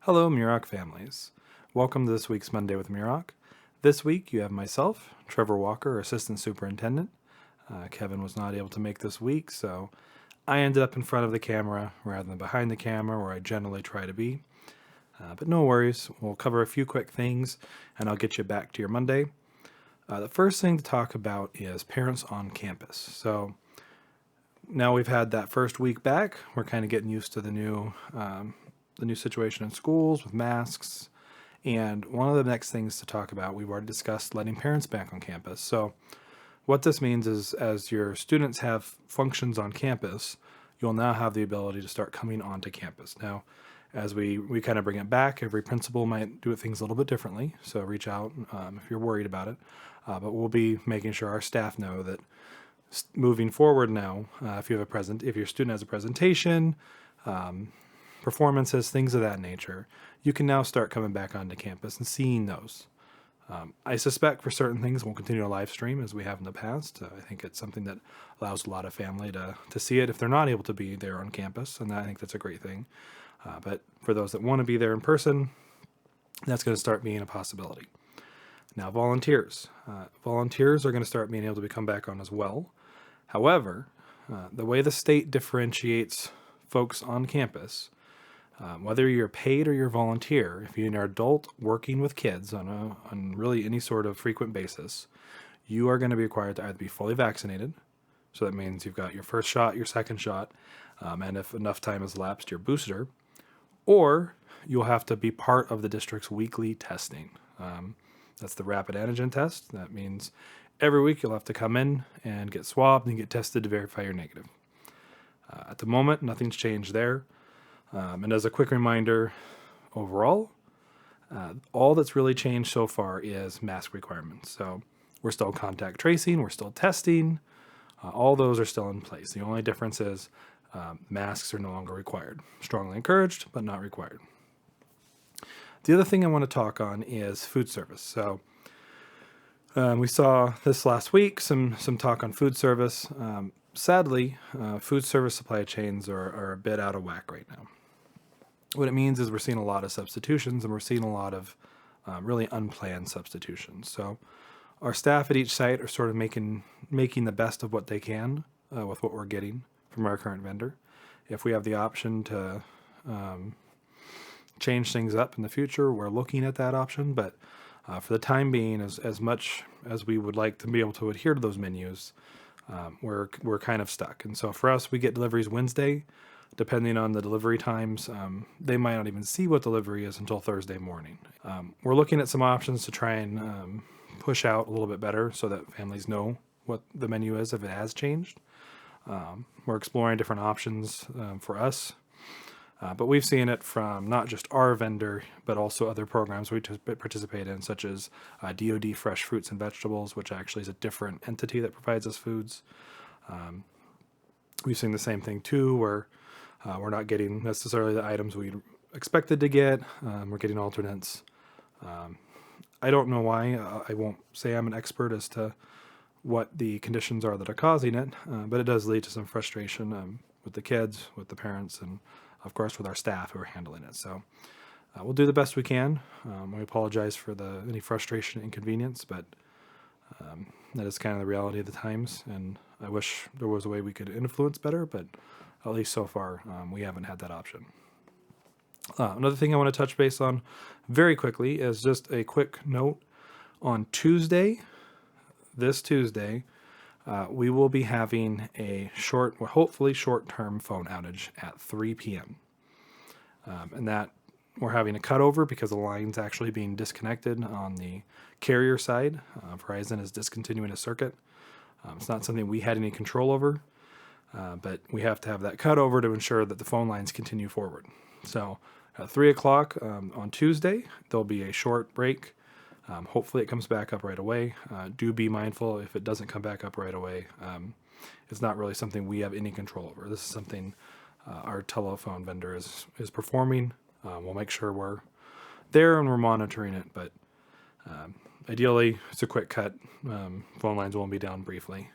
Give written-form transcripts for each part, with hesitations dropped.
Hello, Muroc families. Welcome to this week's Monday with Muroc. This week you have myself, Trevor Walker, Assistant Superintendent. Kevin was not able to make this week, so I ended up in front of the camera rather than behind the camera where I generally try to be. But no worries, we'll cover a few quick things and I'll get you back to your Monday. The first thing to talk about is parents on campus. So now we've had that first week back, we're kind of getting used to the new situation in schools with masks. And one of the next things to talk about, we've already discussed letting parents back on campus. So what this means is as your students have functions on campus, you'll now have the ability to start coming onto campus. Now, as we kind of bring it back, every principal might do things a little bit differently. So reach out if you're worried about it. But we'll be making sure our staff know that moving forward now, if your student has a presentation, performances, things of that nature, you can now start coming back onto campus and seeing those. I suspect for certain things we'll continue to live stream as we have in the past. I think it's something that allows a lot of family to see it if they're not able to be there on campus, and I think that's a great thing. But for those that want to be there in person, that's going to start being a possibility. Now, volunteers. Volunteers are going to start being able to come back on as well. However, the way the state differentiates folks on campus, whether you're paid or you're volunteer, if you're an adult working with kids on really any sort of frequent basis, you are going to be required to either be fully vaccinated. So that means you've got your first shot, your second shot, and if enough time has elapsed, your booster, or you'll have to be part of the district's weekly testing. That's the rapid antigen test. That means every week you'll have to come in and get swabbed and get tested to verify you're negative. At the moment, nothing's changed there. And as a quick reminder, overall, all that's really changed so far is mask requirements. So we're still contact tracing, we're still testing, all those are still in place. The only difference is masks are no longer required. Strongly encouraged, but not required. The other thing I want to talk on is food service. So we saw this last week, some talk on food service. Sadly, food service supply chains are a bit out of whack right now. What it means is we're seeing a lot of substitutions and we're seeing a lot of really unplanned substitutions. So our staff at each site are sort of making the best of what they can with what we're getting from our current vendor. If we have the option to change things up in the future, we're looking at that option. But for the time being, as much as we would like to be able to adhere to those menus, we're kind of stuck. And so for us, we get deliveries Wednesday. Depending on the delivery times, they might not even see what delivery is until Thursday morning. We're looking at some options to try and push out a little bit better so that families know what the menu is if it has changed. We're exploring different options for us, but we've seen it from not just our vendor, but also other programs we participate in, such as DoD Fresh Fruits and Vegetables, which actually is a different entity that provides us foods. We've seen the same thing too, where we're not getting necessarily the items we expected to get. We're getting alternates. I don't know why. I won't say I'm an expert as to what the conditions are that are causing it, but it does lead to some frustration with the kids, with the parents, and of course with our staff who are handling it. So we'll do the best we can. We apologize for any frustration and inconvenience, but that is kind of the reality of the times, and I wish there was a way we could influence better, but at least so far, we haven't had that option. Another thing I want to touch base on very quickly is just a quick note. On this Tuesday, we will be having a hopefully short-term phone outage at 3 p.m. And that we're having a cutover because the line's actually being disconnected on the carrier side. Verizon is discontinuing a circuit. It's not something we had any control over. But we have to have that cut over to ensure that the phone lines continue forward. So at 3 o'clock on Tuesday, there'll be a short break. Hopefully it comes back up right away. Do be mindful if it doesn't come back up right away. It's not really something we have any control over. This is something our telephone vendor is performing. We'll make sure we're there and we're monitoring it. But ideally, it's a quick cut. Phone lines won't be down briefly.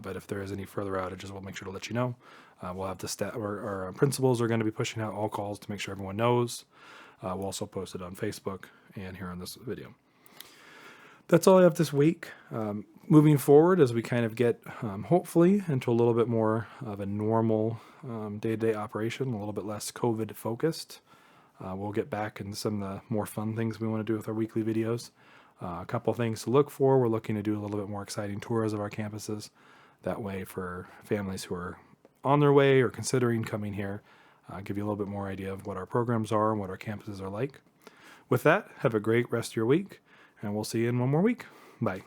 But if there is any further outages, we'll make sure to let you know. We'll have our principals are going to be pushing out all calls to make sure everyone knows. We'll also post it on Facebook and here on this video. That's all I have this week. Moving forward, as we kind of get, hopefully, into a little bit more of a normal day-to-day operation, a little bit less COVID focused, we'll get back into some of the more fun things we want to do with our weekly videos. A couple things to look for. We're looking to do a little bit more exciting tours of our campuses. That way, for families who are on their way or considering coming here, give you a little bit more idea of what our programs are and what our campuses are like. With that, have a great rest of your week, and we'll see you in one more week. Bye.